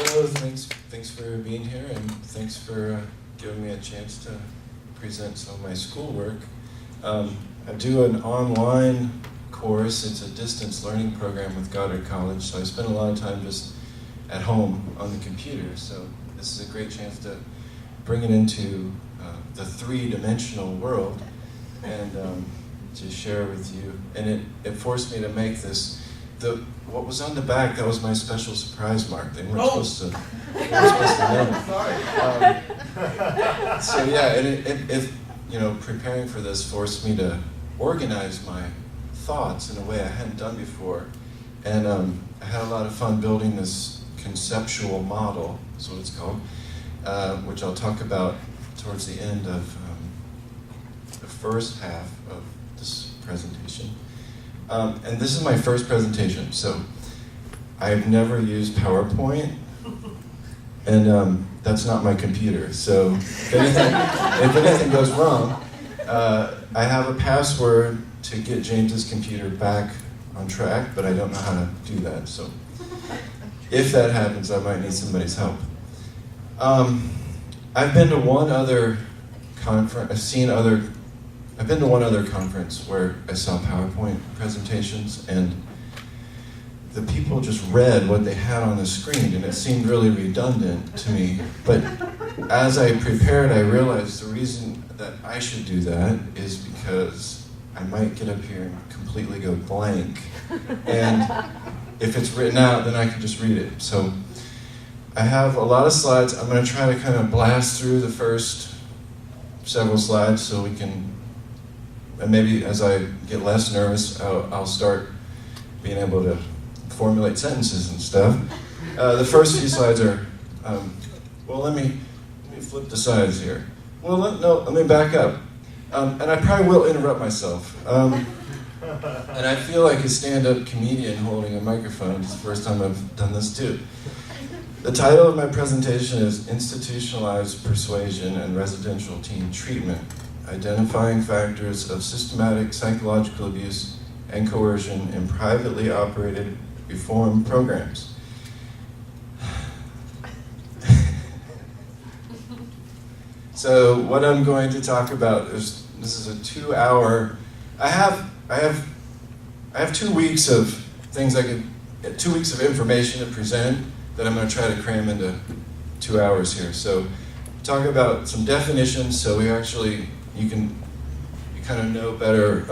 Hello, thanks for being here, and thanks for giving me a chance to present some of my schoolwork. I do an online course. It's a distance learning program with Goddard College, so I spend a lot of time just at home on the computer. So this is a great chance to bring it into the three-dimensional world and to share with you. And it forced me to make this. What was on the back, that was my special surprise mark. They weren't supposed to know. Sorry. So yeah, and it preparing for this forced me to organize my thoughts in a way I hadn't done before. And I had a lot of fun building this conceptual model, is what it's called, which I'll talk about towards the end of the first half of this presentation. And this is my first presentation, so I've never used PowerPoint, and that's not my computer. So if anything goes wrong, I have a password to get James's computer back on track, but I don't know how to do that. So if that happens, I might need somebody's help. I've been to one other conference. I've been to one other conference where I saw PowerPoint presentations, and the people just read what they had on the screen, and it seemed really redundant to me. But as I prepared, I realized the reason that I should do that is because I might get up here and completely go blank. And if it's written out, then I can just read it. So I have a lot of slides. I'm going to try to kind of blast through the first several slides so we can, and maybe as I get less nervous, I'll start being able to formulate sentences and stuff. The first few slides are, well, let me flip the sides here. Well, let me back up. And I probably will interrupt myself. And I feel like a stand-up comedian holding a microphone. It's the first time I've done this too. The title of my presentation is Institutionalized Persuasion and Residential Teen Treatment, Identifying Factors of Systematic Psychological Abuse and Coercion in Privately Operated Reform Programs. So what I'm going to talk about is, this is a 2-hour, I have 2 weeks of things 2 weeks of information to present that I'm going to try to cram into 2 hours here. So talk about some definitions so you kind of know better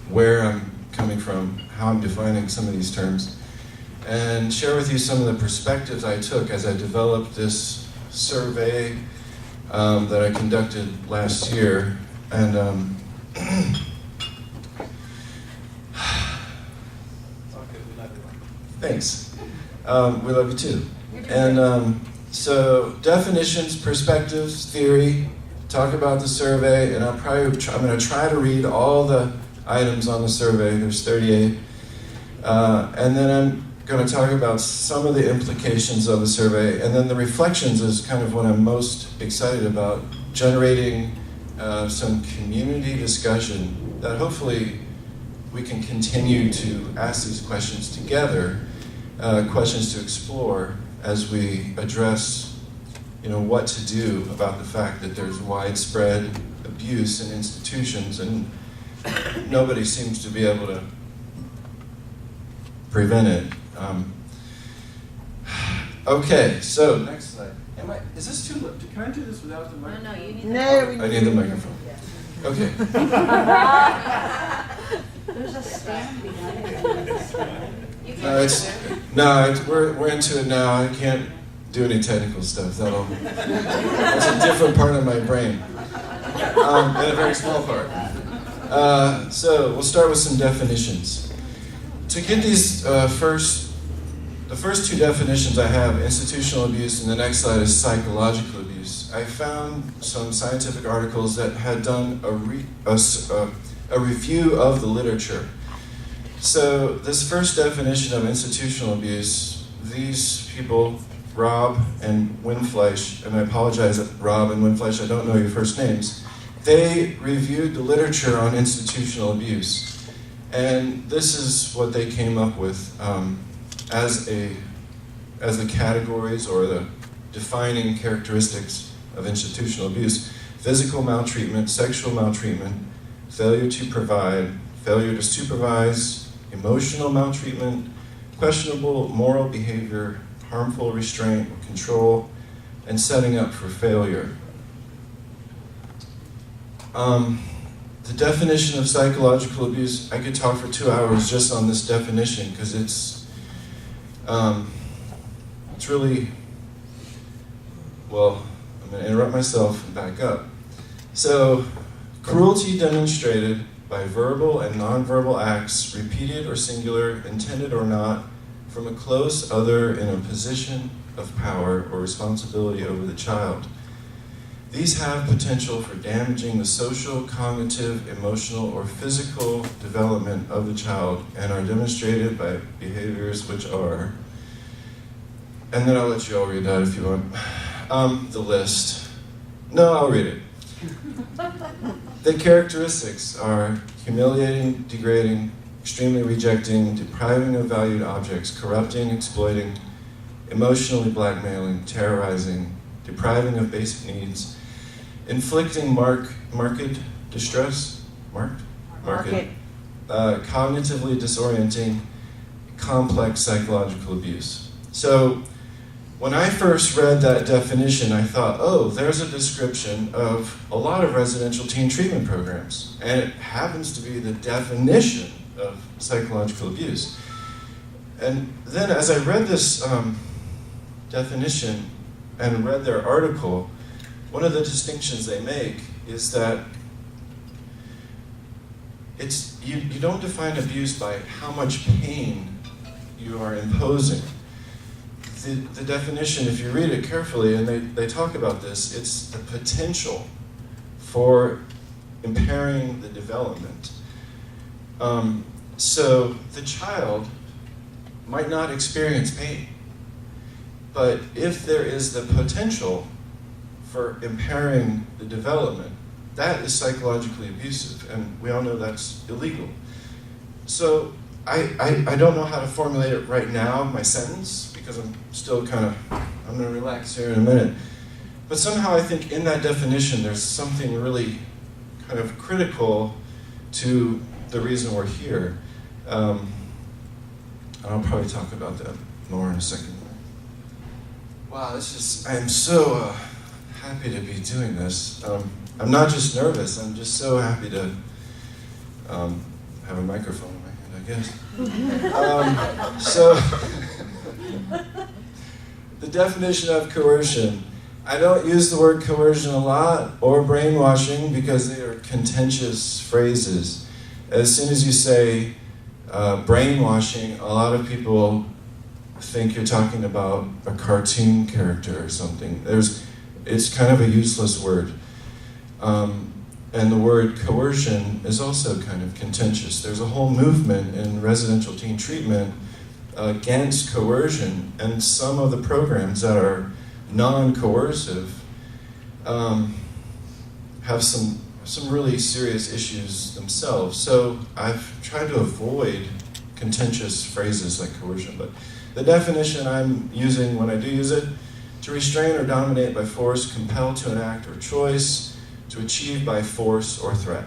where I'm coming from, how I'm defining some of these terms, and share with you some of the perspectives I took as I developed this survey that I conducted last year. And thanks. We love you too. And so definitions, perspectives, theory, talk about the survey, and I'm going to try to read all the items on the survey. There's 38. And then I'm going to talk about some of the implications of the survey, and then the reflections is kind of what I'm most excited about, generating some community discussion that hopefully we can continue to ask these questions together, questions to explore as we address what to do about the fact that there's widespread abuse in institutions and nobody seems to be able to prevent it. Okay, so next slide. Is this too loud? Can I do this without the microphone? No, you need I need the microphone. Okay. There's a stand behind We're into it now. I can't do any technical stuff. That's a different part of my brain, and a very small part. So we'll start with some definitions. To get these the first two definitions I have, institutional abuse, and the next slide is psychological abuse. I found some scientific articles that had done a review of the literature. So this first definition of institutional abuse, these people, Rob and Winfleisch, and I apologize, Rob and Winfleisch, I don't know your first names, they reviewed the literature on institutional abuse. And this is what they came up with as a as the categories or the defining characteristics of institutional abuse: physical maltreatment, sexual maltreatment, failure to provide, failure to supervise, emotional maltreatment, questionable moral behavior, harmful restraint or control, and setting up for failure. The definition of psychological abuse, I could talk for 2 hours just on this definition, because it's really, well, I'm going to interrupt myself and back up. So, cruelty demonstrated by verbal and nonverbal acts, repeated or singular, intended or not, from a close other in a position of power or responsibility over the child. These have potential for damaging the social, cognitive, emotional, or physical development of the child and are demonstrated by behaviors which are, and then I'll let you all read that if you want, the list. No, I'll read it. The characteristics are humiliating, degrading, extremely rejecting, depriving of valued objects, corrupting, exploiting, emotionally blackmailing, terrorizing, depriving of basic needs, inflicting marked distress, cognitively disorienting, complex psychological abuse. So when I first read that definition, I thought, oh, there's a description of a lot of residential teen treatment programs, and it happens to be the definition of psychological abuse. And then as I read this definition and read their article, one of the distinctions they make is that you don't define abuse by how much pain you are imposing. The definition, if you read it carefully, and they talk about this, it's the potential for impairing the development. So the child might not experience pain, but if there is the potential for impairing the development, that is psychologically abusive, and we all know that's illegal. So I don't know how to formulate it right now, my sentence, because I'm still I'm going to relax here in a minute. But somehow I think in that definition there's something really kind of critical to the reason we're here. I'll probably talk about that more in a second. Wow, I am so happy to be doing this. I'm not just nervous, I'm just so happy to have a microphone in my hand, I guess. So, the definition of coercion. I don't use the word coercion a lot, or brainwashing, because they are contentious phrases. As soon as you say brainwashing, a lot of people think you're talking about a cartoon character or something. It's kind of a useless word. And the word coercion is also kind of contentious. There's a whole movement in residential teen treatment against coercion, and some of the programs that are non-coercive have some really serious issues themselves. So I've tried to avoid contentious phrases like coercion, but the definition I'm using when I do use it: to restrain or dominate by force, compel to an act or choice, to achieve by force or threat.